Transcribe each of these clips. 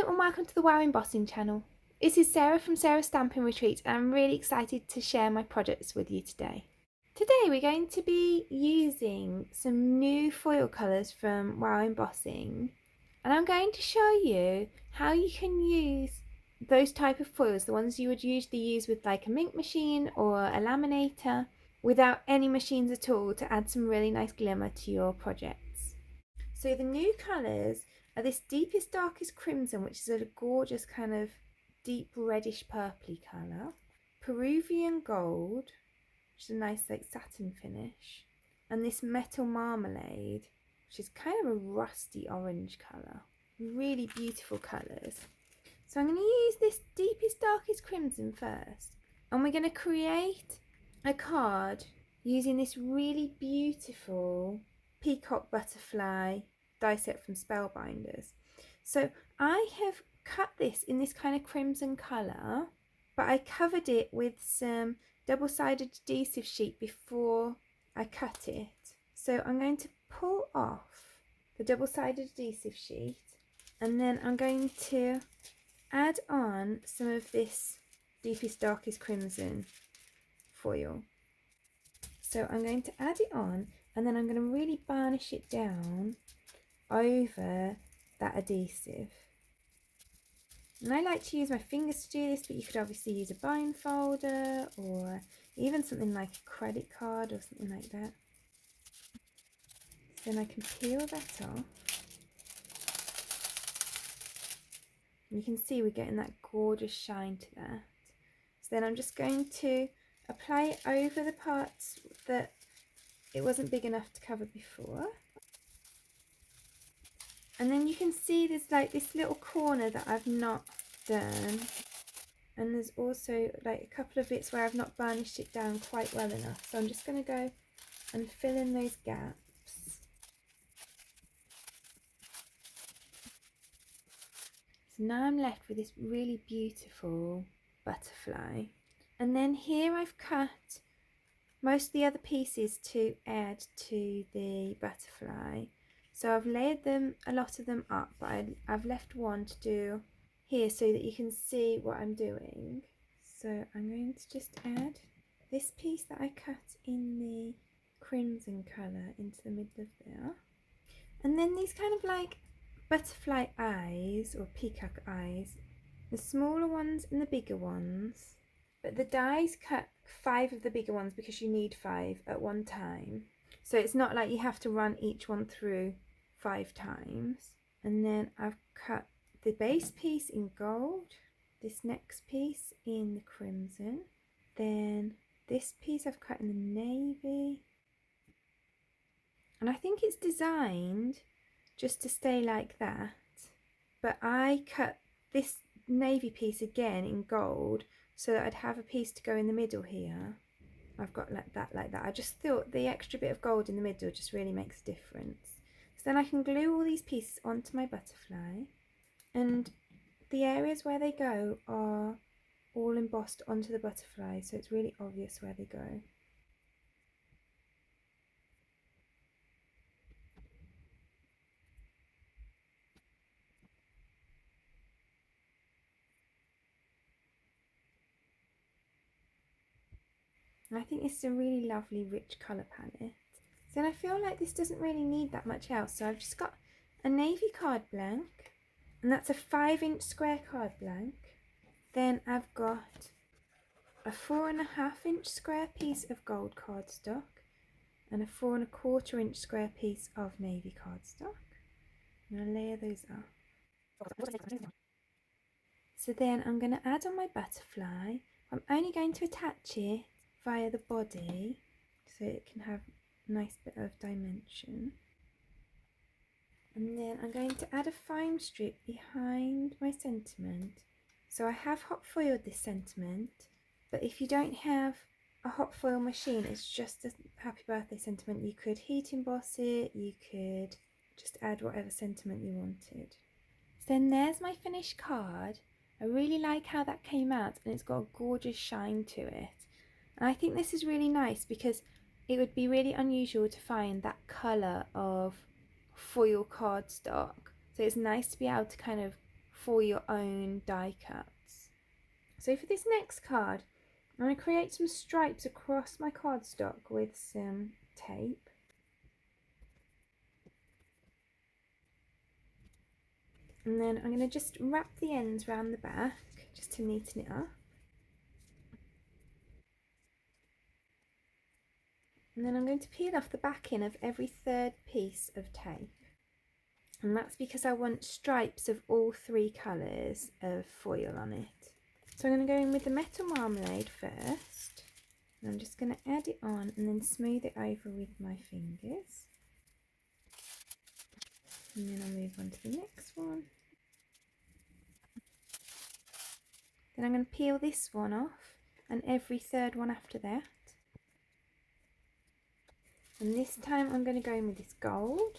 Hello and welcome to the Wow Embossing channel. This is Sarah from Sarah's Stampin' Retreat and I'm really excited to share my projects with you today. Today we're going to be using some new foil colours from Wow Embossing and I'm going to show you how you can use those type of foils, the ones you would usually use with like a Minc machine or a laminator, without any machines at all, to add some really nice glimmer to your projects. So the new colours are this deepest darkest crimson, which is a gorgeous kind of deep reddish purpley colour, Peruvian gold, which is a nice like satin finish, and this metal marmalade, which is kind of a rusty orange colour. Really beautiful colours. So I'm going to use this deepest darkest crimson first, and we're going to create a card using this really beautiful peacock butterfly die set from Spellbinders. So I have cut this in this kind of crimson colour, but I covered it with some double-sided adhesive sheet before I cut it. So I'm going to pull off the double-sided adhesive sheet, and then I'm going to add on some of this deepest darkest crimson foil. So I'm going to add it on, and then I'm going to really varnish it down over that adhesive. And I like to use my fingers to do this, but you could obviously use a bind folder or even something like a credit card or something like that. Then I can peel that off. And you can see we're getting that gorgeous shine to that. So then I'm just going to apply it over the parts that it wasn't big enough to cover before. And then you can see there's like this little corner that I've not done, and there's also like a couple of bits where I've not varnished it down quite well enough, so I'm just going to go and fill in those gaps. So now I'm left with this really beautiful butterfly, and then here I've cut most of the other pieces to add to the butterfly. So I've layered them, a lot of them up, but I've left one to do here so that you can see what I'm doing. So I'm going to just add this piece that I cut in the crimson colour into the middle of there. And then these kind of like butterfly eyes or peacock eyes, the smaller ones and the bigger ones. But the dies cut 5 of the bigger ones because you need 5 at one time. So it's not like you have to run each one through 5 times. And then I've cut the base piece in gold, this next piece in the crimson, then this piece I've cut in the navy. And I think it's designed just to stay like that. But I cut this navy piece again in gold so that I'd have a piece to go in the middle here. I've got like that. I just thought the extra bit of gold in the middle just really makes a difference. So then I can glue all these pieces onto my butterfly, and the areas where they go are all embossed onto the butterfly, so it's really obvious where they go. And I think this is a really lovely rich colour palette. So then I feel like this doesn't really need that much else, so I've just got a navy card blank, and that's a 5-inch square card blank. Then I've got a 4.5-inch square piece of gold cardstock and a 4.25-inch square piece of navy cardstock. I'm going to layer those up. So then I'm going to add on my butterfly. I'm only going to attach it via the body so it can have a nice bit of dimension. And then I'm going to add a foam strip behind my sentiment. So I have hot foiled this sentiment, but if you don't have a hot foil machine, it's just a happy birthday sentiment. You could heat emboss it, you could just add whatever sentiment you wanted. So then there's my finished card. I really like how that came out, and it's got a gorgeous shine to it. And I think this is really nice because it would be really unusual to find that colour of foil cardstock. So it's nice to be able to kind of for your own die cuts. So for this next card, I'm going to create some stripes across my cardstock with some tape. And then I'm going to just wrap the ends around the back just to neaten it up. And then I'm going to peel off the backing of every third piece of tape. And that's because I want stripes of all three colours of foil on it. So I'm going to go in with the metal marmalade first. And I'm just going to add it on and then smooth it over with my fingers. And then I'll move on to the next one. Then I'm going to peel this one off and every third one after that. And this time I'm going to go in with this gold.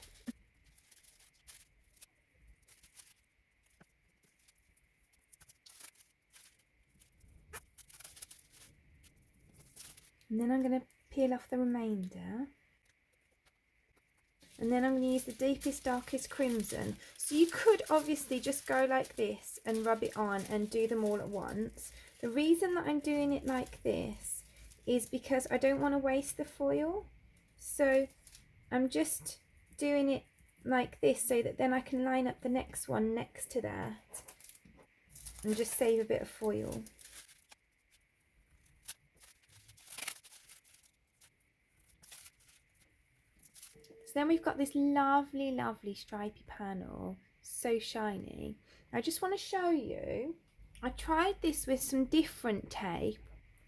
And then I'm going to peel off the remainder. And then I'm going to use the deepest, darkest crimson. So you could obviously just go like this and rub it on and do them all at once. The reason that I'm doing it like this is because I don't want to waste the foil. So I'm just doing it like this so that then I can line up the next one next to that and just save a bit of foil. So then we've got this lovely, lovely stripy panel, so shiny. I just want to show you, I tried this with some different tape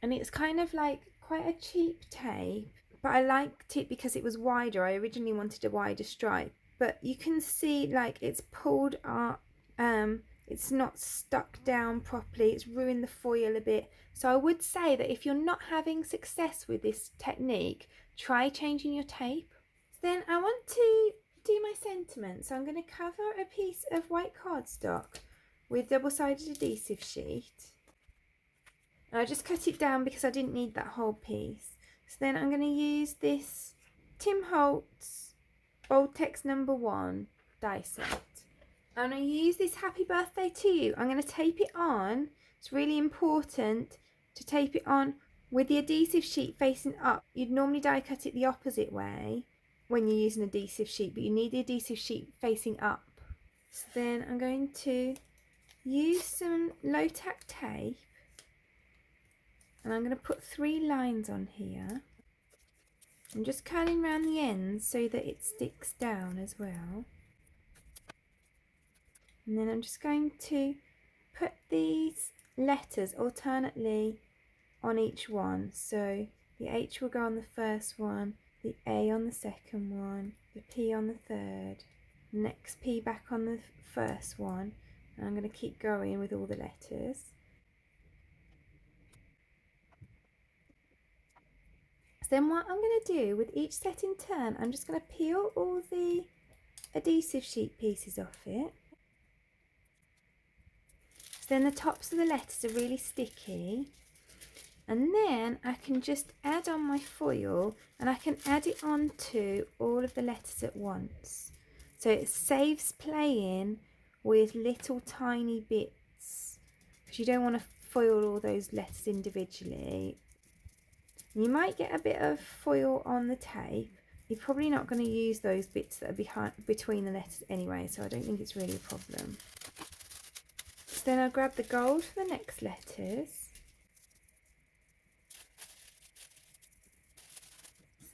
and it's kind of like quite a cheap tape, but I liked it because it was wider. I originally wanted a wider stripe, but you can see like it's pulled up, it's not stuck down properly, it's ruined the foil a bit. So I would say that if you're not having success with this technique, try changing your tape. Then I want to do my sentiment, so I'm going to cover a piece of white cardstock with double-sided adhesive sheet. And I just cut it down because I didn't need that whole piece. So then I'm going to use this Tim Holtz Bold Text #1 die set. I'm going to use this Happy Birthday to You. I'm going to tape it on. It's really important to tape it on with the adhesive sheet facing up. You'd normally die cut it the opposite way when you're using adhesive sheet, but you need the adhesive sheet facing up. So then I'm going to use some low tack tape and I'm going to put 3 lines on here. I'm just curling around the ends so that it sticks down as well. And then I'm just going to put these letters alternately on each one. So the H will go on the first one, the A on the second one, the P on the third, next P back on the first one, and I'm going to keep going with all the letters. So then what I'm going to do with each set in turn, I'm just going to peel all the adhesive sheet pieces off it. So then the tops of the letters are really sticky. And then I can just add on my foil and I can add it onto all of the letters at once. So it saves playing with little tiny bits because you don't want to foil all those letters individually. You might get a bit of foil on the tape. You're probably not going to use those bits that are between the letters anyway, so I don't think it's really a problem. So then I'll grab the gold for the next letters.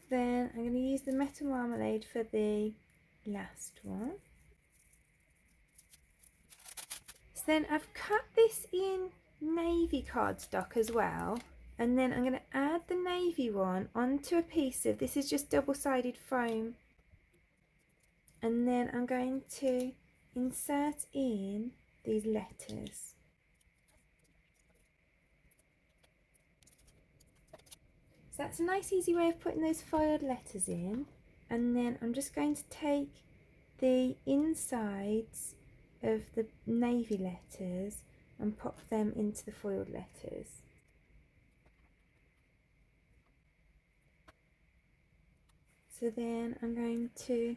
Then I'm going to use the metal marmalade for the last one. So then I've cut this in navy cardstock as well, and then I'm going to add the navy one onto a piece of, this is just double-sided foam, and then I'm going to insert in these letters. So that's a nice easy way of putting those foiled letters in, and then I'm just going to take the insides of the navy letters and pop them into the foiled letters. So then I'm going to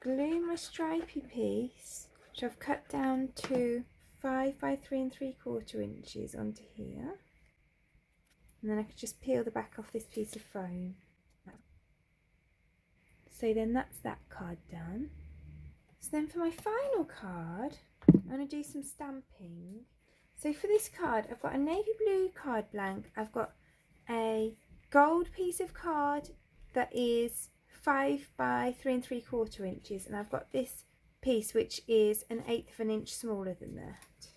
glue my stripy piece which I've cut down to 5 by 3 3/4 inches onto here. And then I could just peel the back off this piece of foam. So then that's that card done. So then for my final card, I'm going to do some stamping. So for this card, I've got a navy blue card blank. I've got a gold piece of card that is 5 by 3 3/4 inches, and I've got this piece which is 1/8 of an inch smaller than that.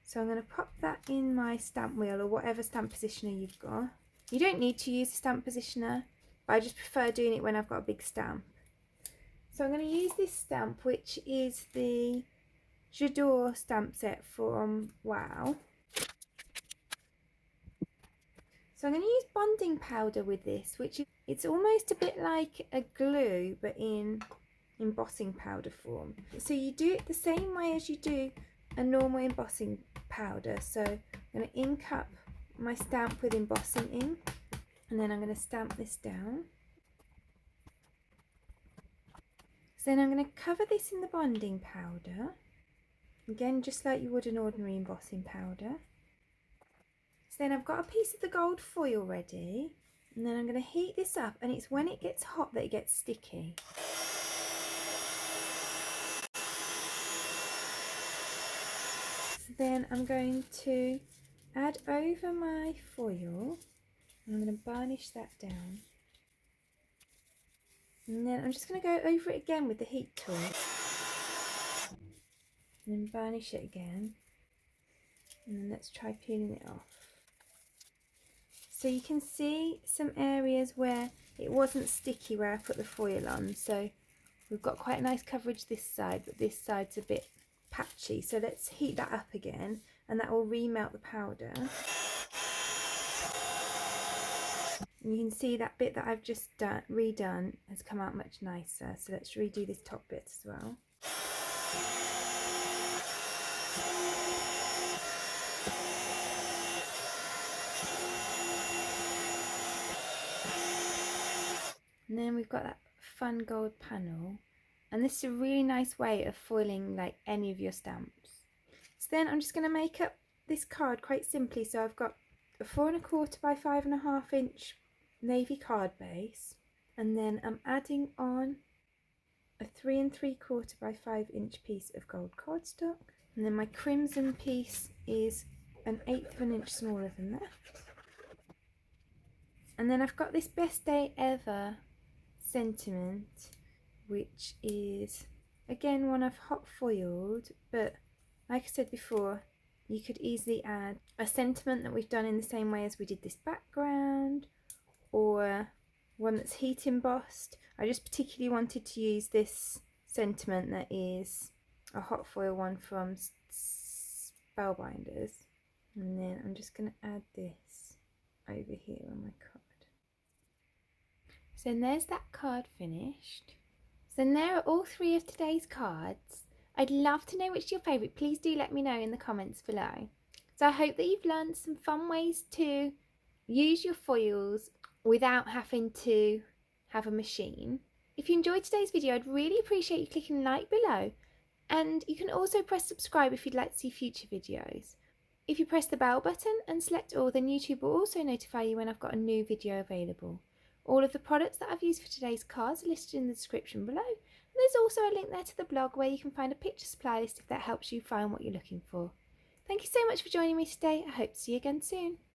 So I'm going to pop that in my stamp wheel or whatever stamp positioner you've got. You don't need to use a stamp positioner, but I just prefer doing it when I've got a big stamp. So I'm going to use this stamp, which is the J'adore stamp set from Wow. So I'm going to use bonding powder with this, which it's almost a bit like a glue but in embossing powder form. So you do it the same way as you do a normal embossing powder. So I'm going to ink up my stamp with embossing ink, and then I'm going to stamp this down. So then I'm going to cover this in the bonding powder, again just like you would an ordinary embossing powder. So then I've got a piece of the gold foil ready, and then I'm going to heat this up, and it's when it gets hot that it gets sticky. So then I'm going to add over my foil, and I'm going to burnish that down. And then I'm just going to go over it again with the heat tool, and then burnish it again, and then let's try peeling it off. So you can see some areas where it wasn't sticky where I put the foil on, so we've got quite a nice coverage this side, but this side's a bit patchy. So let's heat that up again, and that will remelt the powder. And you can see that bit that I've just redone has come out much nicer. So let's redo this top bit as well. And then we've got that fun gold panel, and this is a really nice way of foiling like any of your stamps. So then I'm just going to make up this card quite simply. So I've got a 4 1/4 by 5 1/2 inch navy card base, and then I'm adding on a 3 3/4 by 5 inch piece of gold cardstock, and then my crimson piece is 1/8 of an inch smaller than that. And then I've got this Best Day Ever sentiment, which is again one I've hot foiled, but like I said before, you could easily add a sentiment that we've done in the same way as we did this background, or one that's heat embossed. I just particularly wanted to use this sentiment that is a hot foil one from Spellbinders, and then I'm just going to add this over here on my card. So then there's that card finished. So then there are all 3 of today's cards. I'd love to know which is your favourite. Please do let me know in the comments below. So I hope that you've learned some fun ways to use your foils without having to have a machine. If you enjoyed today's video, I'd really appreciate you clicking like below, and you can also press subscribe if you'd like to see future videos. If you press the bell button and select all, then YouTube will also notify you when I've got a new video available. All of the products that I've used for today's cards are listed in the description below, and there's also a link there to the blog where you can find a picture supply list if that helps you find what you're looking for. Thank you so much for joining me today. I hope to see you again soon.